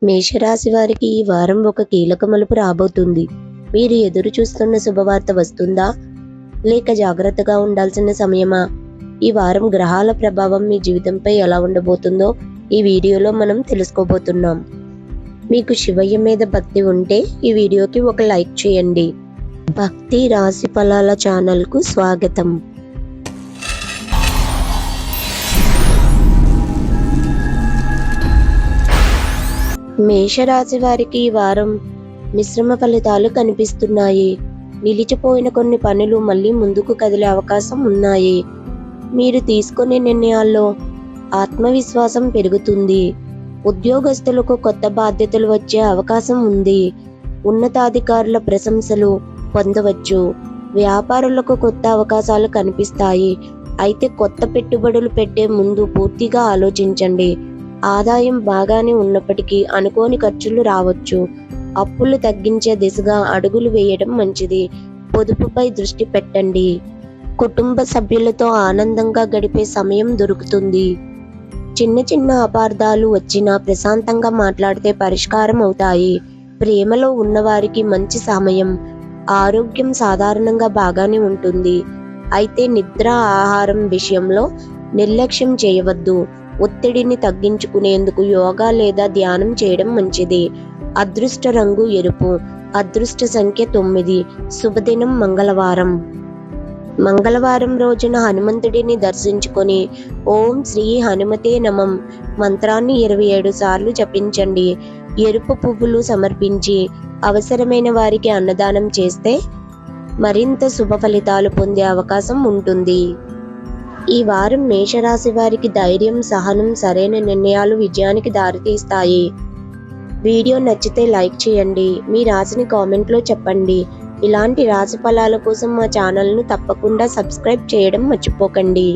మేషరాశి వారికి ఈ వారం ఒక కీలక మలుపు రాబోతుంది. మీరు ఎదురు చూస్తున్న శుభవార్త వస్తుందా, లేక జాగ్రత్తగా ఉండాల్సిన సమయమా? ఈ వారం గ్రహాల ప్రభావం మీ జీవితంపై ఎలా ఉండబోతుందో ఈ వీడియోలో మనం తెలుసుకోబోతున్నాం. మీకు శివయ్య మీద భక్తి ఉంటే ఈ వీడియోకి ఒక లైక్ చేయండి. భక్తి రాశి ఫలాల ఛానల్కు స్వాగతం. మేషరాశి వారికి ఈ వారం మిశ్రమ ఫలితాలు కనిపిస్తున్నాయి. నిలిచిపోయిన కొన్ని పనులు మళ్ళీ ముందుకు కదిలే అవకాశం ఉన్నాయి. మీరు తీసుకునే నిర్ణయాల్లో ఆత్మవిశ్వాసం పెరుగుతుంది. ఉద్యోగస్తులకు కొత్త బాధ్యతలు వచ్చే అవకాశం ఉంది. ఉన్నతాధికారుల ప్రశంసలు పొందవచ్చు. వ్యాపారులకు కొత్త అవకాశాలు కనిపిస్తాయి. అయితే కొత్త పెట్టుబడులు పెట్టే ముందు పూర్తిగా ఆలోచించండి. ఆదాయం బాగానే ఉన్నప్పటికీ అనుకోని ఖర్చులు రావచ్చు. అప్పులు తగ్గించే దిశగా అడుగులు వేయడం మంచిది. పొదుపుపై దృష్టి పెట్టండి. కుటుంబ సభ్యులతో ఆనందంగా గడిపే సమయం దొరుకుతుంది. చిన్న చిన్న అపార్థాలు వచ్చినా ప్రశాంతంగా మాట్లాడితే పరిష్కారం అవుతాయి. ప్రేమలో ఉన్నవారికి మంచి సమయం. ఆరోగ్యం సాధారణంగా బాగానే ఉంటుంది. అయితే నిద్ర, ఆహారం విషయంలో నిర్లక్ష్యం చేయవద్దు. ఒత్తిడిని తగ్గించుకునేందుకు యోగా లేదా ధ్యానం చేయడం మంచిది. అదృష్ట రంగు ఎరుపు. అదృష్ట సంఖ్య 9. శుభదినం మంగళవారం. మంగళవారం రోజున హనుమంతుడిని దర్శించుకొని ఓం శ్రీ హనుమతే నమః మంత్రాన్ని 27 సార్లు జపించండి. ఎరుపు పువ్వులు సమర్పించి అవసరమైన వారికి అన్నదానం చేస్తే మరింత శుభ ఫలితాలు పొందే అవకాశం ఉంటుంది. ఈ వారం మేషరాశి వారికి ధైర్యం, సహనం, సరైన నిర్ణయాలు విజయానికి దారితీస్తాయి. వీడియో నచ్చితే లైక్ చేయండి. మీ రాశిని కామెంట్లో చెప్పండి. ఇలాంటి రాశి ఫలాల కోసం మా ఛానల్ను తప్పకుండా సబ్స్క్రైబ్ చేయడం మర్చిపోకండి.